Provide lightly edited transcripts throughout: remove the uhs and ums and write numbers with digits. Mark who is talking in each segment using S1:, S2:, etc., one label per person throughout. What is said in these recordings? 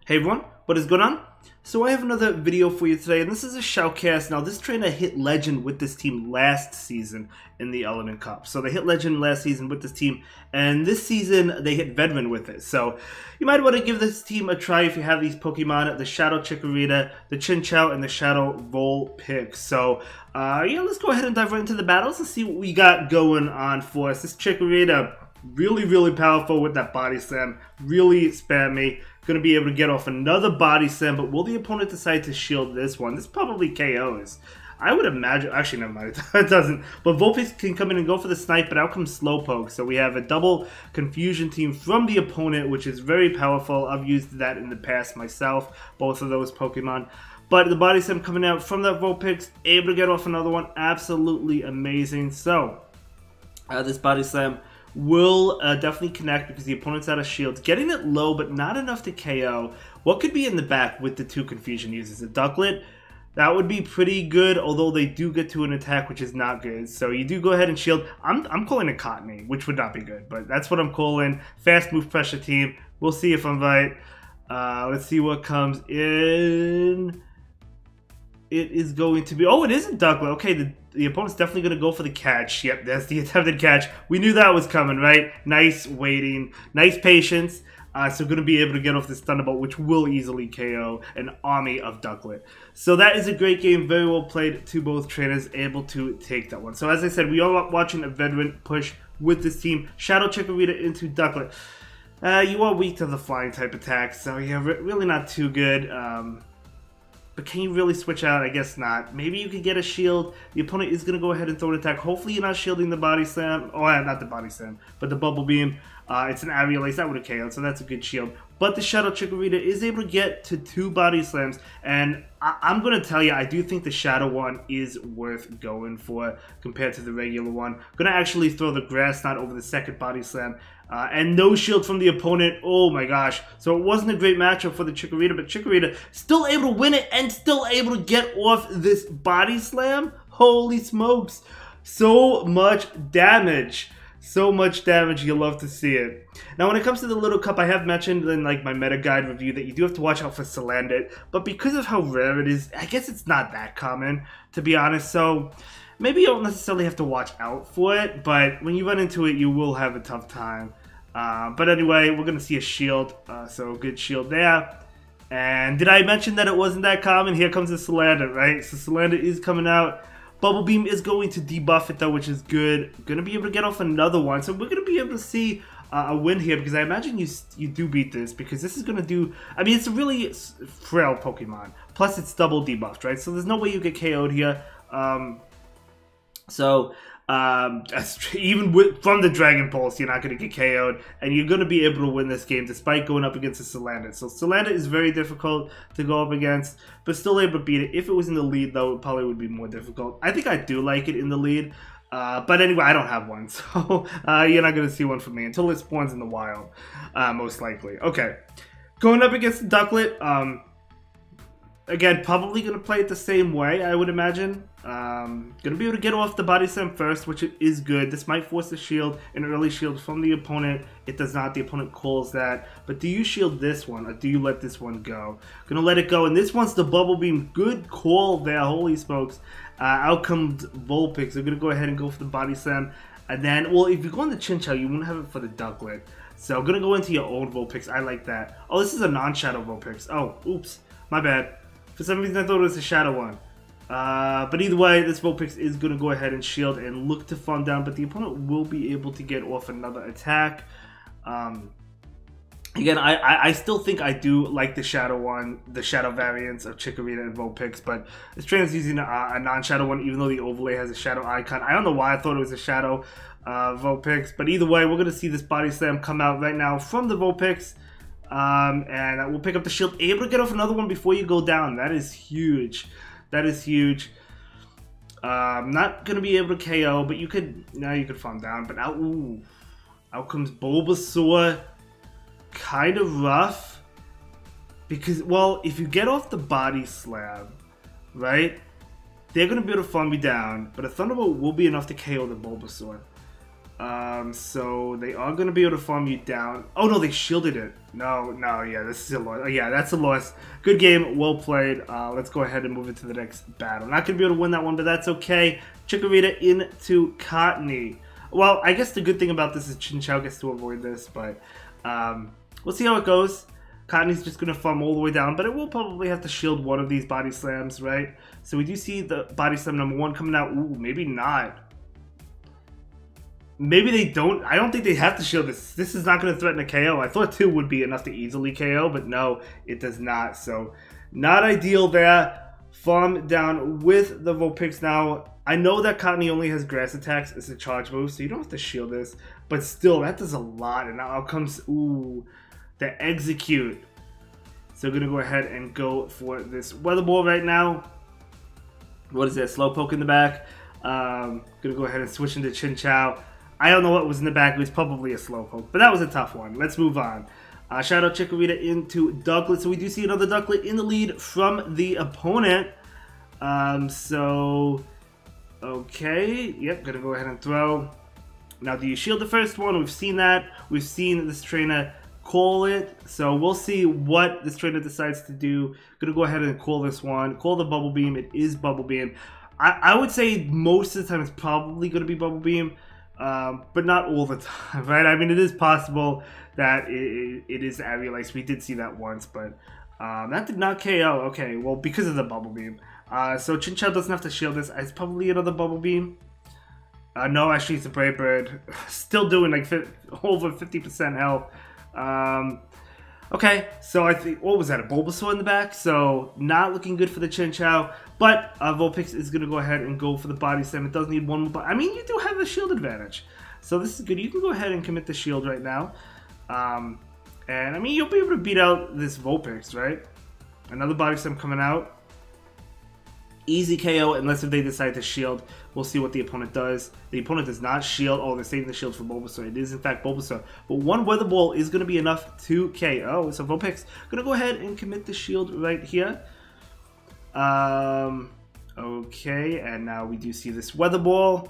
S1: Hey everyone, what is going on? So I have another video for you today, and this is a shoutcast. Now this trainer hit legend with this team last season in the Element Cup. So they hit legend last season with this team, and this season they hit veteran with it. So you might want to give this team a try if you have these Pokemon, the Shadow Chikorita, the Chinchou, and the Shadow Vulpix. So yeah, let's go ahead and dive right into the battles and see what we got going on for us. This Chikorita, really powerful with that body slam, really spammy. Going to be able to get off another body slam, but will the opponent decide to shield this one? This probably KOs. I would imagine, actually never mind, it doesn't. But Vulpix can come in and go for the snipe, but out comes Slowpoke. So we have a double confusion team from the opponent, which is very powerful. I've used that in the past myself, both of those Pokemon. But the body slam coming out from that Vulpix, able to get off another one, absolutely amazing. So, this body slam will definitely connect because the opponent's out of shields. Getting it low, but not enough to KO. What could be in the back with the two confusion uses? A Ducklet? That would be pretty good, although they do get to an attack, which is not good. So you do go ahead and shield. I'm calling a Cottony, which would not be good, but that's what I'm calling. Fast move pressure team. We'll see if I'm right. Let's see what comes in. It is going to be... Oh, it is a Ducklet. Okay, the opponent's definitely going to go for the catch. Yep, that's the attempted catch. We knew that was coming, right? Nice waiting. Nice patience. So going to be able to get off this Thunderbolt, which will easily KO an army of Ducklet. So that is a great game. Very well played to both trainers. Able to take that one. So as I said, we are watching a veteran push with this team. Shadow Chikorita into Ducklet. You are weak to the flying type attacks. So yeah, really not too good. But can you really switch out? I guess not. Maybe you could get a shield. The opponent is going to go ahead and throw an attack. Hopefully you're not shielding the body slam. Oh, not the body slam, but the bubble beam. It's an Aerial Ace. That would have KO'd, so that's a good shield. But the Shadow Chikorita is able to get to 2 body slams. And I'm going to tell you, I do think the Shadow one is worth going for compared to the regular one. Going to actually throw the Grass Knot over the second body slam. And no shield from the opponent. Oh my gosh. So it wasn't a great matchup for the Chikorita, but Chikorita still able to win it and still able to get off this body slam. Holy smokes. So much damage. So much damage, you love to see it. Now when it comes to the Little Cup, I have mentioned in like my meta guide review that you do have to watch out for Salandit, but because of how rare it is, I guess it's not that common, to be honest. So maybe you don't necessarily have to watch out for it, but when you run into it, you will have a tough time. But anyway, we're going to see a shield, so good shield there. And did I mention that it wasn't that common? Here comes the Salandit, right? So Salandit is coming out. Bubble Beam is going to debuff it though, which is good. Going to be able to get off another one. So we're going to be able to see a win here because I imagine you do beat this because this is going to do... I mean, it's a really frail Pokemon. Plus, it's double debuffed, right? So there's no way you get KO'd here. Even from the Dragon Pulse, you're not going to get KO'd, and you're going to be able to win this game despite going up against a Salandit. So Salandit is very difficult to go up against, but still able to beat it. If it was in the lead, though, it probably would be more difficult. I think I do like it in the lead, but anyway, I don't have one, so you're not going to see one from me until it spawns in the wild, most likely. Okay, going up against the Ducklet, again, probably going to play it the same way, I would imagine. Going to be able to get off the body slam first, which is good. This might force a shield, an early shield from the opponent. It does not. The opponent calls that. But do you shield this one, or do you let this one go? Going to let it go, and this one's the Bubble Beam. Good call there, holy smokes. Out comes Vulpix. They're going to go ahead and go for the body slam. And then, well, if you go on the Chinchou, you won't have it for the Ducklet. So, going to go into your own Vulpix. I like that. Oh, this is a non-Shadow Vulpix. Oh, oops. My bad. For some reason, I thought it was a Shadow one. But either way, this Vulpix is going to go ahead and shield and look to farm down, but the opponent will be able to get off another attack. Again, I still think I do like the Shadow one, the Shadow variants of Chikorita and Vulpix, but this trainer's using a non-Shadow one, even though the overlay has a Shadow icon. I don't know why I thought it was a Shadow Vulpix, but either way, we're going to see this body slam come out right now from the Vulpix. And we'll pick up the shield. Able to get off another one before you go down. That is huge. That is huge. Not going to be able to KO, but you could... Now you could farm down. But out... Ooh. Out comes Bulbasaur. Kind of rough. Because, well, if you get off the body slam, right? They're going to be able to farm me down. But a Thunderbolt will be enough to KO the Bulbasaur. So they are going to be able to farm you down. Oh no, they shielded it. No, yeah, this is a loss. Oh, yeah, that's a loss. Good game, well played. Let's go ahead and move into the next battle. Not going to be able to win that one, but that's okay. Chikorita into Cottony. Well, I guess the good thing about this is Chinchou gets to avoid this, but we'll see how it goes. Cottony's just going to farm all the way down, but it will probably have to shield one of these body slams, right? So we do see the body slam number 1 coming out. Ooh, maybe not. Maybe they don't. I don't think they have to shield this. This is not going to threaten a KO. I thought 2 would be enough to easily KO, but no, it does not. So not ideal there. Farm down with the Vulpix now. I know that Cottony only has grass attacks as a charge move, so you don't have to shield this. But still, that does a lot. And now out comes, ooh, the execute. So going to go ahead and go for this Weather Ball right now. What is that? Slowpoke in the back. Going to go ahead and switch into Chinchou. I don't know what was in the back. It was probably a Slowpoke, but that was a tough one. Let's move on. Shout out Chikorita into Ducklet. So we do see another Ducklet in the lead from the opponent. Okay. Yep, gonna go ahead and throw. Now, do you shield the first one? We've seen that. We've seen this trainer call it. So we'll see what this trainer decides to do. Gonna go ahead and call this one. Call the Bubble Beam. It is Bubble Beam. I would say most of the time it's probably gonna be Bubble Beam. But not all the time, right? I mean, it is possible that it is Avialice. We did see that once, but that did not KO. Okay, well, because of the Bubble Beam. So Chinchou doesn't have to shield this. It's probably another Bubble Beam. No, actually, it's a Brave Bird. Still doing like over 50% health. Okay, so I think, what was that, a Bulbasaur in the back? So not looking good for the Chinchou, but Vulpix is going to go ahead and go for the Body Slam. It does need one more, but I mean, you do have a shield advantage. So this is good. You can go ahead and commit the shield right now. And I mean, you'll be able to beat out this Vulpix, right? Another Body Slam coming out. Easy KO unless if they decide to shield. We'll see what the opponent does. The opponent does not shield. Oh, they're saving the shield for Bulbasaur. It is in fact Bulbasaur. But one Weather Ball is going to be enough to KO. So Vulpix going to go ahead and commit the shield right here. Okay, and now we do see this Weather Ball.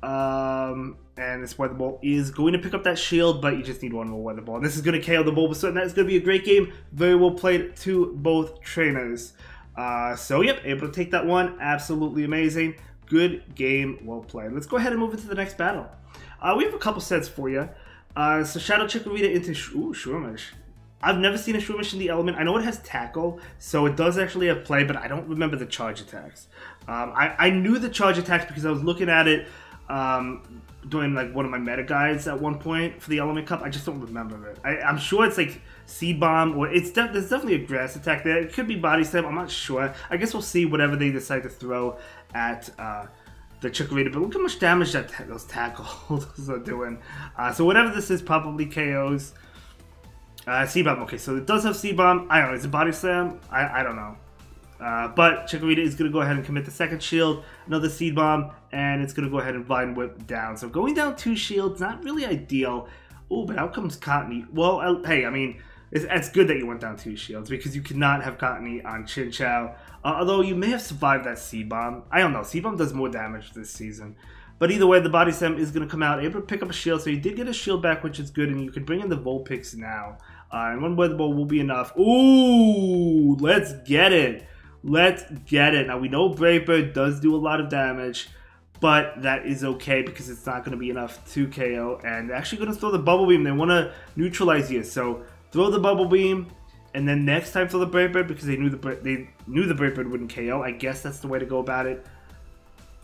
S1: And this Weather Ball is going to pick up that shield, but you just need one more Weather Ball. And this is going to KO the Bulbasaur, and that's going to be a great game. Very well played to both trainers. So yep, able to take that one. Absolutely amazing. Good game, well played. Let's go ahead and move into the next battle. We have a couple sets for you. So Shadow Chikorita into Shroomish. I've never seen a Shroomish in the element. I know it has Tackle, so it does actually have play, but I don't remember the charge attacks. I knew the charge attacks because I was looking at it doing like one of my meta guides at one point for the Element Cup. I just don't remember it. I'm sure it's like Seed Bomb, or there's definitely a grass attack there. It could be Body Slam. I'm not sure. I guess we'll see whatever they decide to throw at the Chikorita. But look how much damage that those tackles are doing. So whatever this is, probably KOs. Seed Bomb. Okay, so it does have Seed Bomb. I don't know. Is it Body Slam? I don't know. But Chikorita is going to go ahead and commit the second shield, another Seed Bomb, and it's going to go ahead and Vine Whip down. So going down 2 shields, not really ideal. Oh, but out comes Cottony. Well, hey, I mean, it's good that you went down 2 shields because you cannot have Cottony on Chinchou. Although you may have survived that Seed Bomb. I don't know. Seed Bomb does more damage this season. But either way, the Body Slam is going to come out, able to pick up a shield. So you did get a shield back, which is good, and you can bring in the Vulpix now. And one Weather Ball will be enough. Ooh, let's get it. Let's get it. Now, we know Brave Bird does do a lot of damage, but that is okay because it's not going to be enough to KO. And they're actually going to throw the Bubble Beam. They want to neutralize you. So, throw the Bubble Beam, and then next time throw the Brave Bird because they knew the Brave Bird wouldn't KO. I guess that's the way to go about it.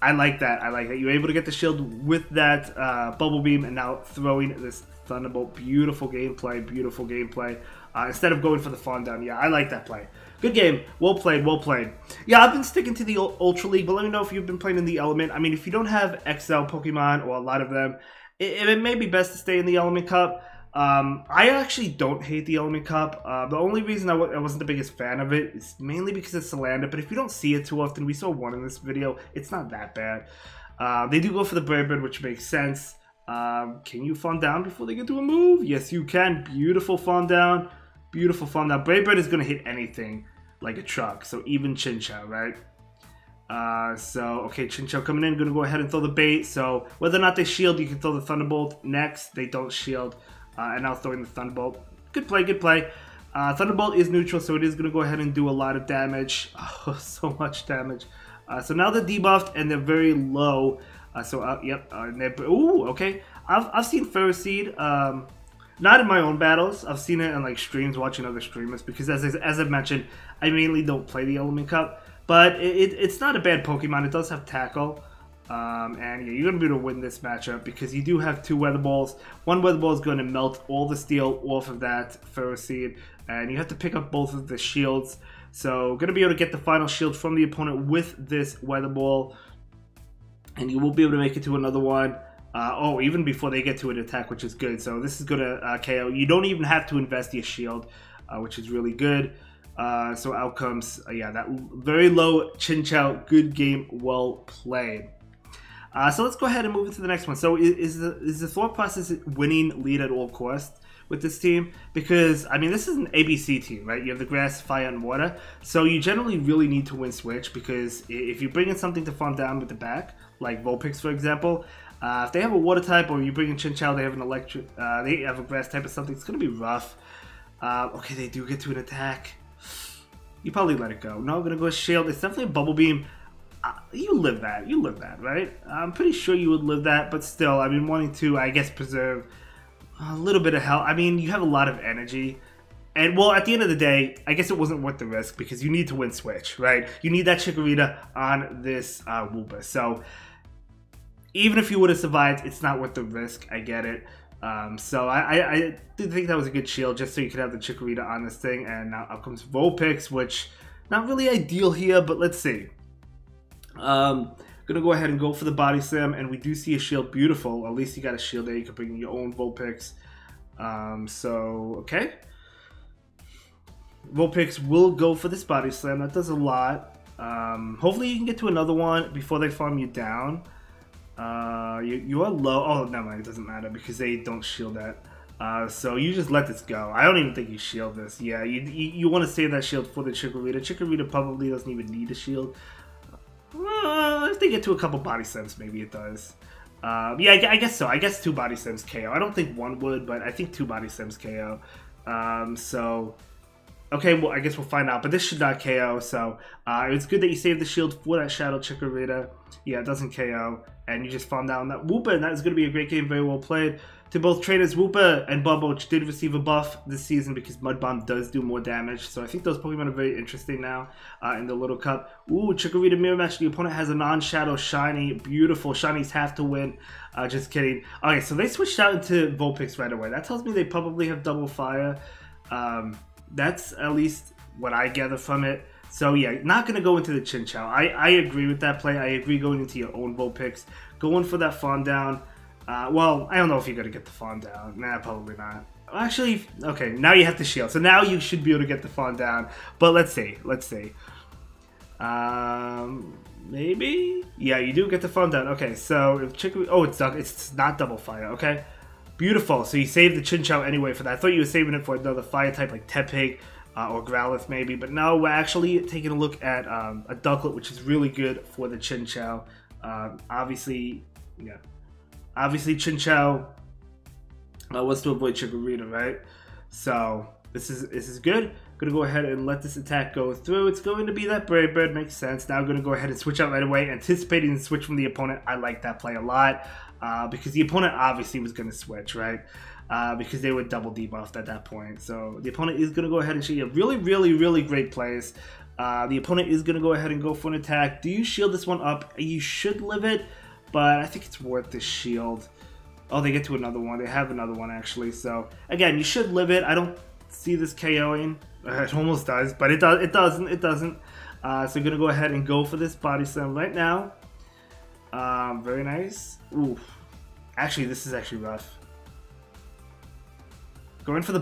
S1: I like that. I like that. You're able to get the shield with that Bubble Beam, and now throwing this Thunderbolt. Beautiful gameplay. Beautiful gameplay. Instead of going for the Fawn Down. Yeah, I like that play. Good game. Well played, well played. Yeah, I've been sticking to the Ultra League, but let me know if you've been playing in the Element. I mean, if you don't have XL Pokemon, or a lot of them, it may be best to stay in the Element Cup. I actually don't hate the Element Cup. The only reason I wasn't the biggest fan of it is mainly because it's Salander, but if you don't see it too often, we saw one in this video, it's not that bad. They do go for the Brave Bird, which makes sense. Can you farm down before they get to a move? Yes, you can. Beautiful farm down. Beautiful farm down. Brave Bird is going to hit anything like a truck, so even Chinchou, right? Okay, Chinchou coming in, gonna go ahead and throw the bait. So whether or not they shield, you can throw the Thunderbolt next. They don't shield, and now throwing the Thunderbolt. Good play, good play. Thunderbolt is neutral, so it is gonna go ahead and do a lot of damage. Oh, so much damage. So now they're debuffed and they're very low. Ooh, okay. I've seen Ferroseed, not in my own battles. I've seen it in like streams, watching other streamers, because as I've mentioned, I mainly don't play the Element Cup. But it's not a bad Pokemon. It does have Tackle. And yeah, you're going to be able to win this matchup because you do have 2 Weather Balls. One Weather Ball is going to melt all the steel off of that Ferroseed. And you have to pick up both of the shields. So going to be able to get the final shield from the opponent with this Weather Ball. And you will be able to make it to another one. Even before they get to an attack, which is good. So this is going to KO. You don't even have to invest your shield, which is really good. So out comes, that very low Chinchou. Good game, well played. So let's go ahead and move into the next one. So is the thought process winning lead at all costs with this team? Because, I mean, this is an ABC team, right? You have the grass, fire, and water. So you generally really need to win switch, because if you bring in something to farm down with the back, like Vulpix, for example, if they have a water type, or you bring in Chinchou, they have an electric, they have a grass type or something, it's going to be rough. Okay, they do get to an attack. You probably let it go. No, I'm going to go shield. It's definitely a Bubble Beam. You live that, right? I'm pretty sure you would live that, but still, I mean, wanting to, I guess, preserve a little bit of health. I mean, you have a lot of energy. And, well, at the end of the day, I guess it wasn't worth the risk, because you need to win switch, right? You need that Chikorita on this Wooper. So, even if you would have survived, it's not worth the risk. I get it. So I did think that was a good shield, just so you could have the Chikorita on this thing. And now up comes Vulpix, which not really ideal here, but let's see. Gonna go ahead and go for the Body Slam, and we do see a shield. Beautiful. At least you got a shield there. You can bring in your own Vulpix. Okay. Vulpix will go for this Body Slam. That does a lot. Hopefully you can get to another one before they farm you down. You are low. Oh, never mind. It doesn't matter because they don't shield that. So you just let this go. I don't even think you shield this. Yeah, you want to save that shield for the Chikorita. Chikorita probably doesn't even need a shield. If they get to a couple Body Slams, maybe it does. Yeah, I guess so. I guess 2 Body Slams KO. I don't think 1 would, but I think 2 Body Slams KO. Okay, well, I guess we'll find out. But this should not KO, so it's good that you saved the shield for that Shadow Chikorita. Yeah, it doesn't KO. And you just farm down that Wooper, and that is going to be a great game. Very well played. To both trainers, Wooper and Bubble, which did receive a buff this season because Mud Bomb does do more damage. So I think those Pokemon are very interesting now in the Little Cup. Ooh, Chikorita Mirror Match. The opponent has a non-Shadow Shiny. Beautiful. Shinies have to win. Just kidding. Okay, so they switched out into Vulpix right away. That tells me they probably have Double Fire. That's at least what I gather from it. So yeah, not going to go into the Chinchou. I agree with that play. I agree going into your own Vulpix. Going for that farm down. Well, I don't know if you're going to get the farm down. Nah, probably not. Actually, okay, now you have to shield. So now you should be able to get the farm down. But let's see. Let's see. Maybe? Yeah, you do get the farm down. Okay, so if Chikorita... Oh, it's not Double Fire. Okay. Beautiful. So you saved the Chinchou anyway for that. I thought you were saving it for another fire type like Tepig or Growlithe maybe. But no, we're actually taking a look at a Ducklet, which is really good for the Chinchou. Obviously, yeah. Obviously, Chinchou wants to avoid Chikorita, right? So this is good. Gonna go ahead and let this attack go through. It's going to be that Brave Bird, makes sense. Now I'm gonna go ahead and switch out right away, anticipating the switch from the opponent. I like that play a lot because the opponent obviously was gonna switch, right? Because they were double debuffed at that point. So the opponent is gonna go ahead and show you really, really, really great plays. The opponent is gonna go ahead and go for an attack. Do you shield this one up? You should live it, but I think it's worth the shield. Oh, they get to another one. They have another one actually. So again, you should live it. I don't see this KOing. It almost does, but it doesn't. So I'm gonna go ahead and go for this Body Slam right now. Very nice. Ooh, actually, this is actually rough. Going for the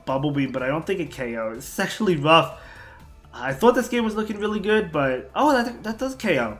S1: Bubble Beam, but I don't think it KO. This is actually rough. I thought this game was looking really good, but oh, that does KO.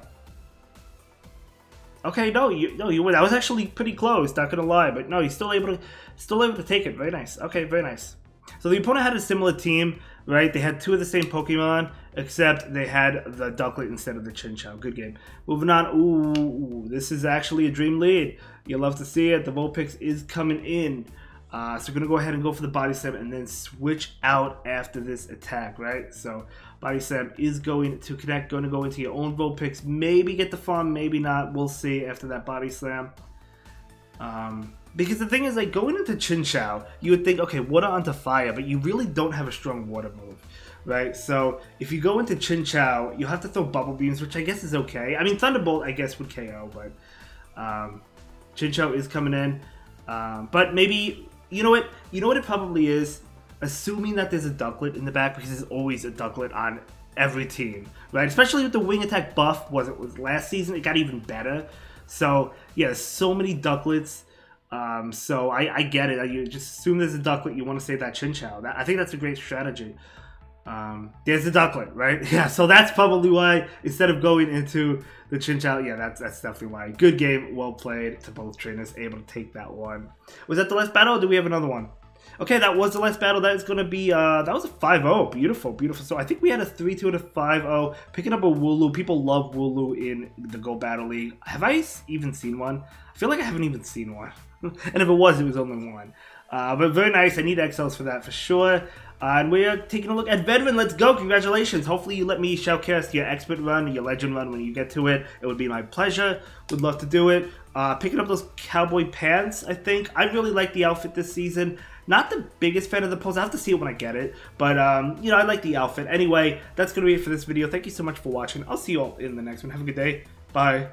S1: Okay, no, you win. That was actually pretty close. Not gonna lie, but no, you're still able to take it. Very nice. Okay, very nice. So the opponent had a similar team. right? They had 2 of the same Pokemon, except they had the Ducklet instead of the Chinchou. Good game. Moving on. Ooh, this is actually a dream lead. You'll love to see it. The Vulpix is coming in. So we're going to go ahead and go for the Body Slam and then switch out after this attack, right? So Body Slam is going to connect, going to go into your own Vulpix. Maybe get the farm, maybe not. We'll see after that Body Slam. Because the thing is, like, going into Chinchou, you would think, okay, water onto fire, but you really don't have a strong water move, right? So if you go into Chinchou, you have to throw Bubble Beams, which I guess is okay. I mean, Thunderbolt, I guess, would KO, but Chinchou is coming in. But maybe... You know what? You know what it probably is? Assuming that there's a Ducklet in the back, because there's always a Ducklet on every team, right? Especially with the Wing Attack buff was last season, it got even better. So, yeah, there's so many Ducklets. So I get it. You just assume there's a Ducklet, you want to save that Chinchou. I think that's a great strategy. There's the Ducklet, right? Yeah, so that's probably why, instead of going into the Chinchou, yeah, that's definitely why. Good game, well played to both trainers, able to take that one. Was that the last battle, or do we have another one? Okay, that was the last battle. That is going to be, that was a 5-0. Beautiful, beautiful. So I think we had a 3-2 and a 5-0. Picking up a Wooloo. People love Wooloo in the Go Battle League. Have I even seen one? I feel like I haven't even seen one. And if it was only one. But very nice. I need XLs for that for sure. And we are taking a look at Veteran. Let's go. Congratulations. Hopefully you let me shoutcast your Expert run, your Legend run when you get to it. It would be my pleasure. Would love to do it. Picking up those cowboy pants, I think. I really like the outfit this season. Not the biggest fan of the pose. I have to see it when I get it. But, you know, I like the outfit. Anyway, that's going to be it for this video. Thank you so much for watching. I'll see you all in the next one. Have a good day. Bye.